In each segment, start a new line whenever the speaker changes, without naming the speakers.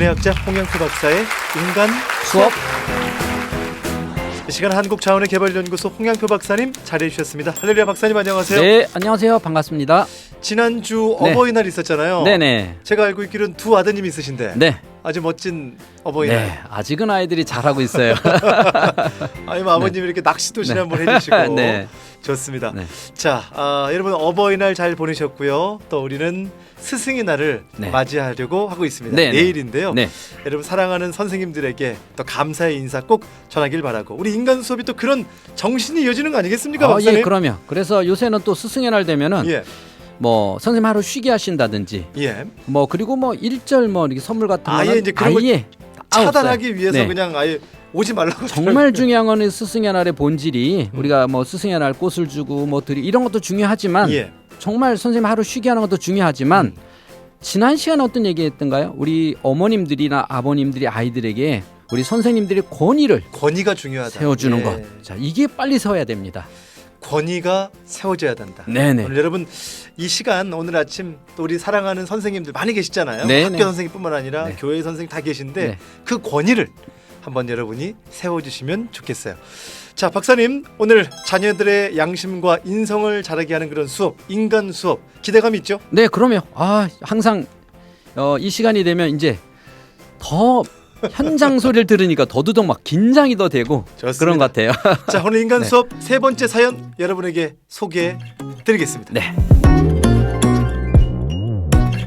심리학자 홍영표 박사의 인간 수업. 이 시간 한국자원의개발연구소 홍영표 박사님 자리해 주셨습니다. 할렐루야 박사님 안녕하세요.
네, 안녕하세요. 반갑습니다.
지난주
네.
어버이날 있었잖아요.
네네.
제가 알고 있기로는 두 아드님이 있으신데
네.
아주 멋진 어버이날.
네, 아직은 아이들이 잘하고 있어요.
아니면 아버님이 이렇게 낚시도 지난번 해주시고
네.
좋습니다.
네.
자, 여러분 어버이날 잘 보내셨고요. 또 우리는 스승의 날을
네.
맞이하려고 하고 있습니다.
네,
내일인데요.
네.
여러분 사랑하는 선생님들에게 또 감사의 인사 꼭 전하길 바라고 우리 인간 수업이 또 그런 정신이 이어지는 거 아니겠습니까, 박사님?
예, 그럼요. 그래서 요새는 또 스승의 날 되면은
예,
뭐 선생님 하루 쉬게 하신다든지
예.
뭐 그리고 뭐 일절 뭐 이렇게 선물 같은 거는
아예 이제 그런 걸
아예
차단하기 위해서
네.
그냥 아예 오지 말라고.
정말 중요한 거는 스승의 날의 본질이 우리가 뭐 스승의 날 꽃을 주고 뭐 드리 이런 것도 중요하지만
예.
정말 선생님 하루 쉬게 하는 것도 중요하지만 지난 시간에 어떤 얘기했던가요? 우리 어머님들이나 아버님들이 아이들에게 우리 선생님들의
권위가 중요하다.
세워주는
예.
것. 자, 이게 빨리 세워야 됩니다.
권위가 세워져야 된다.
네네.
오늘 여러분 이 시간 오늘 아침 또 우리 사랑하는 선생님들 많이 계시잖아요.
네네.
학교 선생님뿐만 아니라
네.
교회 선생님 다 계신데
네.
그 권위를 한번 여러분이 세워주시면 좋겠어요. 자, 박사님 오늘 자녀들의 양심과 인성을 자라게 하는 그런 수업, 인간 수업 기대감이 있죠?
네, 그러면 항상 이 시간이 되면 이제 더 현장 소리를 들으니까 더더욱 막 긴장이 더 되고
좋습니다.
그런 것 같아요.
자, 오늘 인간
네.
수업 세 번째 사연 여러분에게 소개해 드리겠습니다.
네.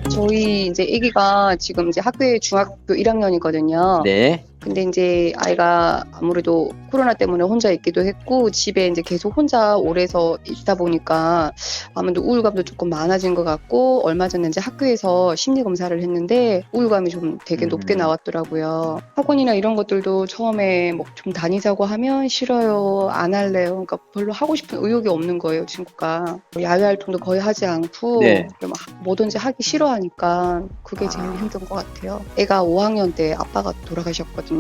저희 이제 아기가 지금 이제 학교에 중학교 1학년이거든요.
네.
근데 이제 아이가 아무래도 코로나 때문에 혼자 있기도 했고 집에 이제 계속 혼자 오래서 있다 보니까 아무래도 우울감도 조금 많아진 것 같고 얼마 전에 이제 학교에서 심리 검사를 했는데 우울감이 좀 되게 높게 나왔더라고요. 학원이나 이런 것들도 처음에 뭐 좀 다니자고 하면 싫어요, 안 할래요. 그러니까 별로 하고 싶은 의욕이 없는 거예요, 친구가. 야외 활동도 거의 하지 않고
네.
뭐든지 하기 싫어하니까 그게 제일 힘든 것 같아요. 애가 5학년 때 아빠가 돌아가셨거든요.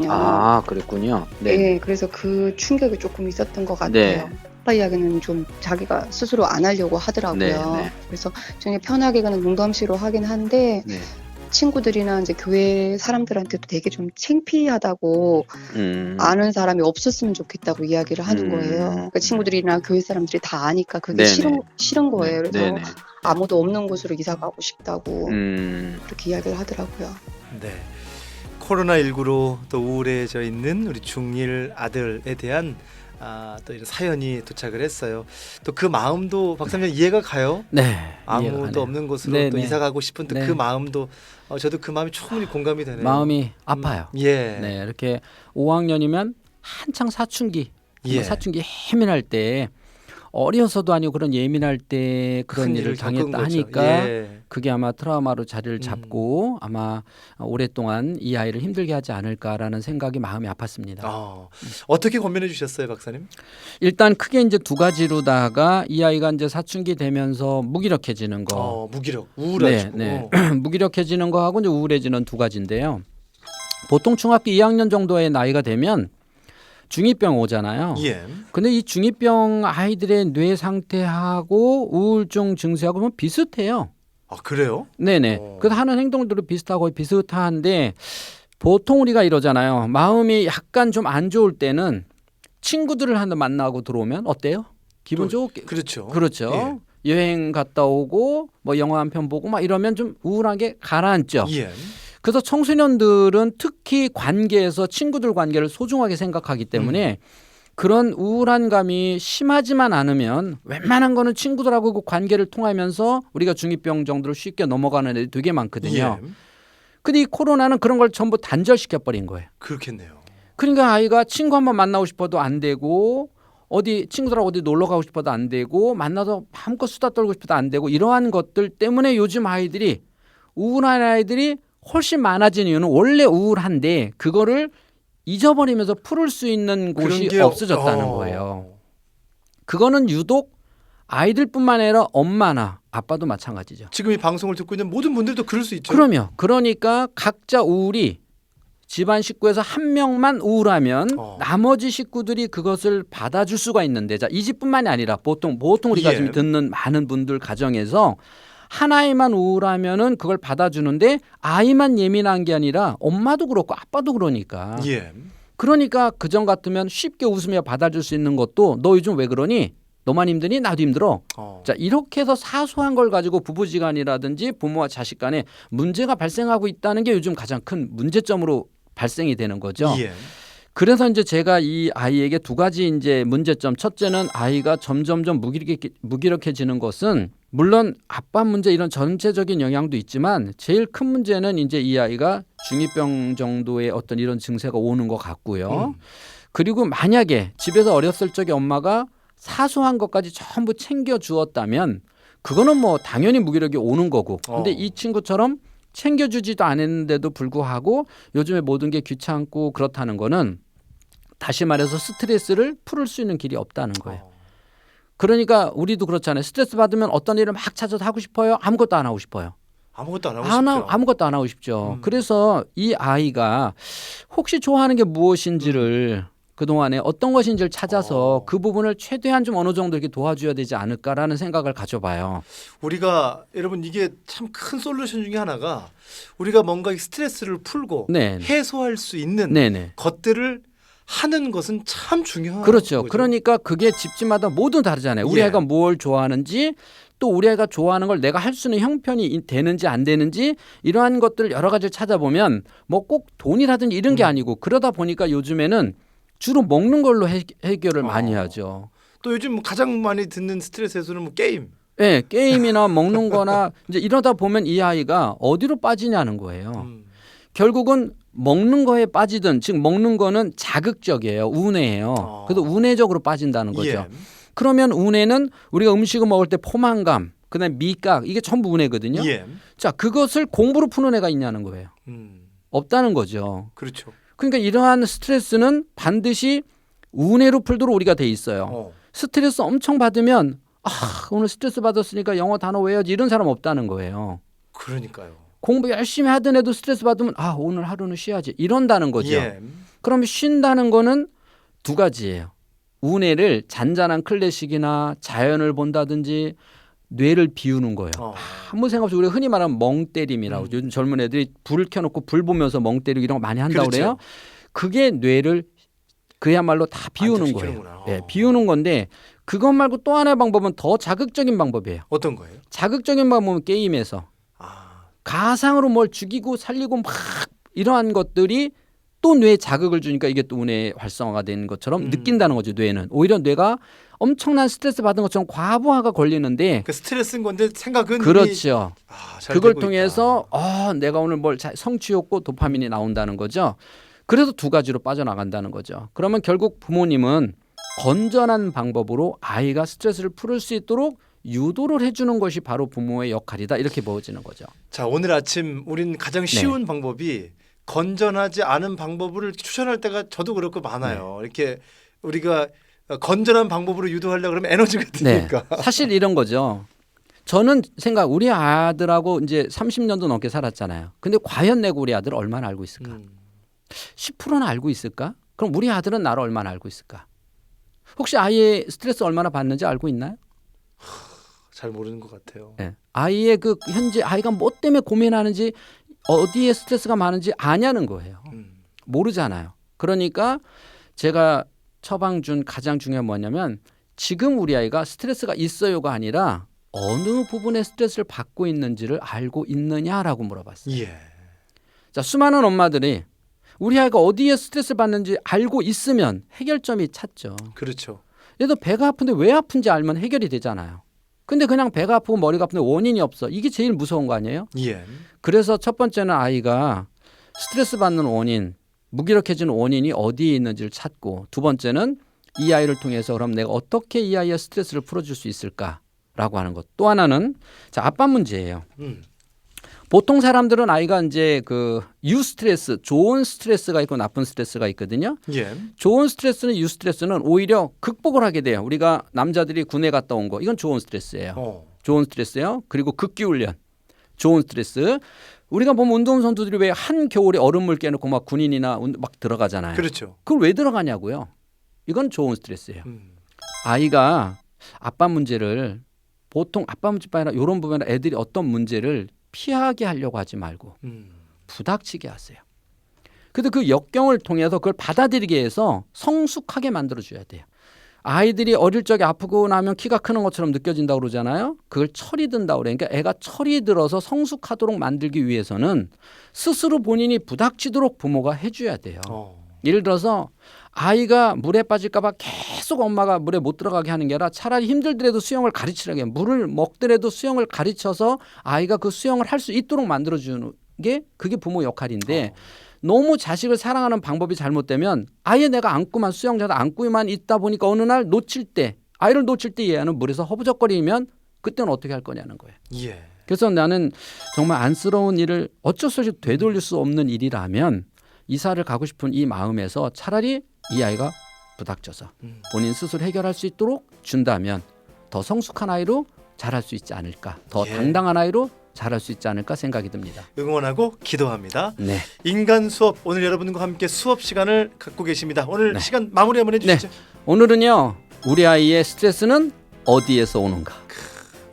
그랬군요.
네, 그래서 그 충격이 조금 있었던 것 같아요.
네.
아빠 이야기는 좀 자기가 스스로 안 하려고 하더라고요.
네, 네.
그래서 저는 편하게 그냥 농담시로 하긴 한데
네.
친구들이나 이제 교회 사람들한테도 되게 좀 창피하다고 아는 사람이 없었으면 좋겠다고 이야기를 하는 거예요. 그러니까 친구들이나 교회 사람들이 다 아니까 그게
네네.
싫은 거예요. 그래서
네네.
아무도 없는 곳으로 이사 가고 싶다고
음.
그렇게 이야기를 하더라고요.
네. 코로나19로 또 우울해져 있는 우리 중1 아들에 대한 또 이런 사연이 도착을 했어요. 또 그 마음도 박사님 이해가 가요.
네. 이해가
아무도
가네요.
없는 곳으로
네,
또
네.
이사 가고 싶은 또
네.
그 마음도 저도 그 마음이 충분히 공감이 되네요.
마음이 아파요.
예.
네, 이렇게 5학년이면 한창 사춘기,
예.
사춘기 예민할 때 어려서도 아니고 그런 예민할 때 그런
큰
일을
겪은
당했다
거죠.
하니까
예.
그게 아마 트라우마로 자리를 잡고 아마 오랫동안 이 아이를 힘들게 하지 않을까라는 생각이 마음이 아팠습니다.
어떻게 권면해 주셨어요, 박사님?
일단 크게 이제 두 가지로다가 이 아이가 이제 사춘기 되면서 무기력해지는 거,
무기력, 우울하죠.
네. 무기력해지는 거하고 이제 우울해지는 두 가지인데요. 보통 중학교 2학년 정도의 나이가 되면 중2병 오잖아요.
예.
근데 이 중2병 아이들의 뇌 상태하고 우울증 증세하고 보면 비슷해요.
그래요?
네네. 그 하는 행동들도 비슷하고 거의 비슷한데 보통 우리가 이러잖아요. 마음이 약간 좀 안 좋을 때는 친구들을 하나 만나고 들어오면 어때요? 기분 좋게.
그렇죠.
그렇죠. 여행 갔다 오고 뭐 영화 한 편 보고 막 이러면 좀 우울하게 가라앉죠.
예.
그래서 청소년들은 특히 관계에서 친구들 관계를 소중하게 생각하기 때문에 그런 우울한 감이 심하지만 않으면 웬만한 거는 친구들하고 그 관계를 통하면서 우리가 중2병 정도를 쉽게 넘어가는 애들이 되게 많거든요.
예.
근데 이 코로나는 그런 걸 전부 단절시켜버린 거예요.
그렇겠네요.
그러니까 아이가 친구 한번 만나고 싶어도 안 되고 친구들하고 어디 놀러 가고 싶어도 안 되고 만나서 마음껏 수다 떨고 싶어도 안 되고 이러한 것들 때문에 요즘 아이들이 우울한 아이들이 훨씬 많아진 이유는 원래 우울한데 그거를 잊어버리면서 풀을 수 있는 곳이 없어졌다는 거예요. 그거는 유독 아이들뿐만 아니라 엄마나 아빠도 마찬가지죠.
지금 이 방송을 듣고 있는 모든 분들도 그럴 수 있죠.
그러니까 각자 우울이 집안 식구에서 한 명만 우울하면 나머지 식구들이 그것을 받아줄 수가 있는데 이 집뿐만이 아니라 보통 우리가 지금 듣는 많은 분들 가정에서 하나에만 우울하면은 그걸 받아주는데 아이만 예민한 게 아니라 엄마도 그렇고 아빠도 그러니까.
예.
그러니까 그전 같으면 쉽게 웃으며 받아줄 수 있는 것도 너 요즘 왜 그러니? 너만 힘드니? 나도 힘들어. 자, 이렇게 해서 사소한 걸 가지고 부부지간이라든지 부모와 자식 간에 문제가 발생하고 있다는 게 요즘 가장 큰 문제점으로 발생이 되는 거죠.
예.
그래서 이제 제가 이 아이에게 두 가지 이제 문제점. 첫째는 아이가 점점점 무기력해지는 것은 물론 아빠 문제 이런 전체적인 영향도 있지만 제일 큰 문제는 이제 이 아이가 중2병 정도의 어떤 이런 증세가 오는 것 같고요. 그리고 만약에 집에서 어렸을 적에 엄마가 사소한 것까지 전부 챙겨 주었다면 그거는 뭐 당연히 무기력이 오는 거고. 근데 이 친구처럼 챙겨주지도 않았는데도 불구하고 요즘에 모든 게 귀찮고 그렇다는 거는 다시 말해서 스트레스를 풀을 수 있는 길이 없다는 거예요. 그러니까 우리도 그렇잖아요. 스트레스 받으면 어떤 일을 막 찾아서 하고 싶어요? 아무것도 안 하고 싶어요.
아무것도 안 하고 싶죠.
아무것도 안 하고 싶죠. 그래서 이 아이가 혹시 좋아하는 게 무엇인지를 그동안에 어떤 것인지를 찾아서 그 부분을 최대한 좀 어느 정도 이렇게 도와줘야 되지 않을까라는 생각을 가져봐요.
우리가 여러분 이게 참 큰 솔루션 중에 하나가 우리가 뭔가 스트레스를 풀고
네.
해소할 수 있는
네네.
것들을 하는 것은 참 중요한
그렇죠.
거죠.
그러니까 그게 집집마다 모두 다르잖아요. 우리
예.
아이가 뭘 좋아하는지 또 우리 아이가 좋아하는 걸 내가 할 수 있는 형편이 되는지 안 되는지 이러한 것들을 여러 가지를 찾아보면 뭐 꼭 돈이라든지 이런 게 아니고 그러다 보니까 요즘에는 주로 먹는 걸로 해결을 많이 하죠.
또 요즘 가장 많이 듣는 스트레스 해소는 뭐 게임.
네, 게임이나 먹는 거나 이제 이러다 보면 이 아이가 어디로 빠지냐는 거예요. 결국은 먹는 거에 빠지든 즉 먹는 거는 자극적이에요. 우뇌예요. 그래서 우뇌적으로 빠진다는 거죠.
예.
그러면 우뇌는 우리가 음식을 먹을 때 포만감, 그다음에 미각 이게 전부 우뇌거든요.
예.
자, 그것을 공부로 푸는 애가 있냐는 거예요. 없다는 거죠.
그렇죠.
그러니까 이러한 스트레스는 반드시 우뇌로 풀도록 우리가 돼 있어요. 스트레스 엄청 받으면 오늘 스트레스 받았으니까 영어 단어 외워야지 이런 사람 없다는 거예요.
그러니까요.
공부 열심히 하던 애도 스트레스 받으면 오늘 하루는 쉬어야지 이런다는 거죠.
예.
그럼 쉰다는 거는 두 가지예요. 우뇌를 잔잔한 클래식이나 자연을 본다든지 뇌를 비우는 거예요. 아무 생각 없이 우리가 흔히 말하는 멍 때림이라고 요즘 젊은 애들이 불을 켜놓고 불 보면서 멍 때리고 이런 거 많이 한다고
그렇죠.
그래요. 그게 뇌를 그야말로 다 비우는 거예요.
안정시키는구나.
네, 비우는 건데 그것 말고 또 하나의 방법은 더 자극적인 방법이에요.
어떤 거예요?
자극적인 방법은 게임에서 가상으로 뭘 죽이고 살리고 막 이러한 것들이 또 뇌에 자극을 주니까 이게 또 우뇌 활성화가 되는 것처럼 느낀다는 거죠. 뇌는 오히려 뇌가 엄청난 스트레스 받은 것처럼 과부하가 걸리는데
그 스트레스인 건데 생각은
그렇죠.
잘
그걸
되고
통해서 내가 오늘 뭘 성취했고 도파민이 나온다는 거죠. 그래서 두 가지로 빠져나간다는 거죠. 그러면 결국 부모님은 건전한 방법으로 아이가 스트레스를 풀을 수 있도록 유도를 해주는 것이 바로 부모의 역할이다. 이렇게 보여지는 거죠.
자, 오늘 아침 우린 가장 쉬운 방법이 건전하지 않은 방법을 추천할 때가 저도 그렇고 많아요. 이렇게 우리가 건전한 방법으로 유도하려고 그러면 에너지가 드니까.
사실 이런 거죠. 저는 우리 아들하고 이제 30년도 넘게 살았잖아요. 근데 과연 내가 우리 아들을 얼마나 알고 있을까? 10%는 알고 있을까? 그럼 우리 아들은 나를 얼마나 알고 있을까? 혹시 아이의 스트레스 얼마나 받는지 알고 있나요?
잘 모르는 것 같아요.
네. 아이의 그 현재 아이가 뭐 때문에 고민하는지 어디에 스트레스가 많은지 아냐는 거예요. 모르잖아요. 그러니까 제가 처방 준 가장 중요한 뭐냐면 지금 우리 아이가 스트레스가 있어요가 아니라 어느 부분에 스트레스를 받고 있는지를 알고 있느냐라고 물어봤어요.
예.
자, 수많은 엄마들이 우리 아이가 어디에 스트레스 받는지 알고 있으면 해결점이 찾죠.
그렇죠.
얘도 배가 아픈데 왜 아픈지 알면 해결이 되잖아요. 근데 그냥 배가 아프고 머리가 아픈데 원인이 없어. 이게 제일 무서운 거 아니에요?
예.
그래서 첫 번째는 아이가 스트레스 받는 원인, 무기력해지는 원인이 어디에 있는지를 찾고 두 번째는 이 아이를 통해서 그럼 내가 어떻게 이 아이의 스트레스를 풀어줄 수 있을까라고 하는 것. 또 하나는 자, 아빠 문제예요. 보통 사람들은 아이가 이제 그 유스트레스, 좋은 스트레스가 있고 나쁜 스트레스가 있거든요.
예.
좋은 스트레스는 유스트레스는 오히려 극복을 하게 돼요. 우리가 남자들이 군에 갔다 온 거 이건 좋은 스트레스예요. 좋은 스트레스예요. 그리고 극기훈련 좋은 스트레스. 우리가 보면 운동선수들이 왜 한 겨울에 얼음물 깨놓고 막 군인이나 막 들어가잖아요.
그렇죠.
그걸 왜 들어가냐고요. 이건 좋은 스트레스예요. 아이가 아빠 문제를 보통 아빠 문제뿐 아니라 이런 부분에 애들이 어떤 문제를 피하게 하려고 하지 말고 부닥치게 하세요. 그래도 그 역경을 통해서 그걸 받아들이게 해서 성숙하게 만들어줘야 돼요. 아이들이 어릴 적에 아프고 나면 키가 크는 것처럼 느껴진다고 그러잖아요. 그걸 철이 든다고 그래요. 그러니까 애가 철이 들어서 성숙하도록 만들기 위해서는 스스로 본인이 부닥치도록 부모가 해줘야 돼요. 예를 들어서 아이가 물에 빠질까 봐 계속 엄마가 물에 못 들어가게 하는 게 아니라 차라리 힘들더라도 수영을 가르치라고 해요. 물을 먹더라도 수영을 가르쳐서 아이가 그 수영을 할 수 있도록 만들어주는 게 그게 부모 역할인데 너무 자식을 사랑하는 방법이 잘못되면 아예 내가 안고만 수영장에 안고만 있다 보니까 어느 날 놓칠 때 아이를 놓칠 때 얘는 물에서 허부적거리면 그때는 어떻게 할 거냐는 거예요.
예.
그래서 나는 정말 안쓰러운 일을 어쩔 수 없이 되돌릴 수 없는 일이라면 이사를 가고 싶은 이 마음에서 차라리 이 아이가 부닥쳐서 본인 스스로 해결할 수 있도록 준다면 더 성숙한 아이로 자랄 수 있지 않을까. 더
예.
당당한 아이로 자랄 수 있지 않을까 생각이 듭니다.
응원하고 기도합니다.
네.
인간 수업 오늘 여러분과 함께 수업 시간을 갖고 계십니다. 오늘 시간 마무리 한번 해주시죠.
오늘은요. 우리 아이의 스트레스는 어디에서 오는가.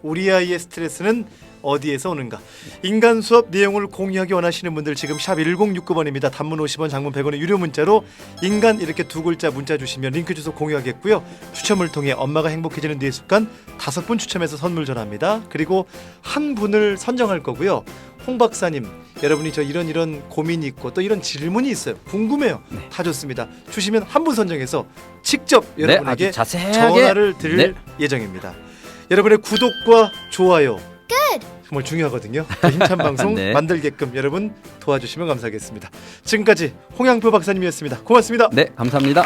우리 아이의 스트레스는 어디에서 오는가. 인간 수업 내용을 공유하기 원하시는 분들 지금 샵 1069번입니다. 단문 50원, 장문 100원의 유료 문자로 인간 이렇게 두 글자 문자 주시면 링크 주소 공유하겠고요. 추첨을 통해 엄마가 행복해지는 뇌 습관 5분 추첨해서 선물 전합니다. 그리고 한 분을 선정할 거고요. 홍 박사님, 여러분이 저 이런 고민이 있고 또 이런 질문이 있어요. 궁금해요.
네.
다 좋습니다. 주시면 한 분 선정해서 직접 여러분에게
아주 자세하게
전화를 드릴 예정입니다. 여러분의 구독과 좋아요 정말 중요하거든요. 더 힘찬 방송
네.
만들게끔 여러분 도와주시면 감사하겠습니다. 지금까지 홍양표 박사님이었습니다. 고맙습니다.
네, 감사합니다.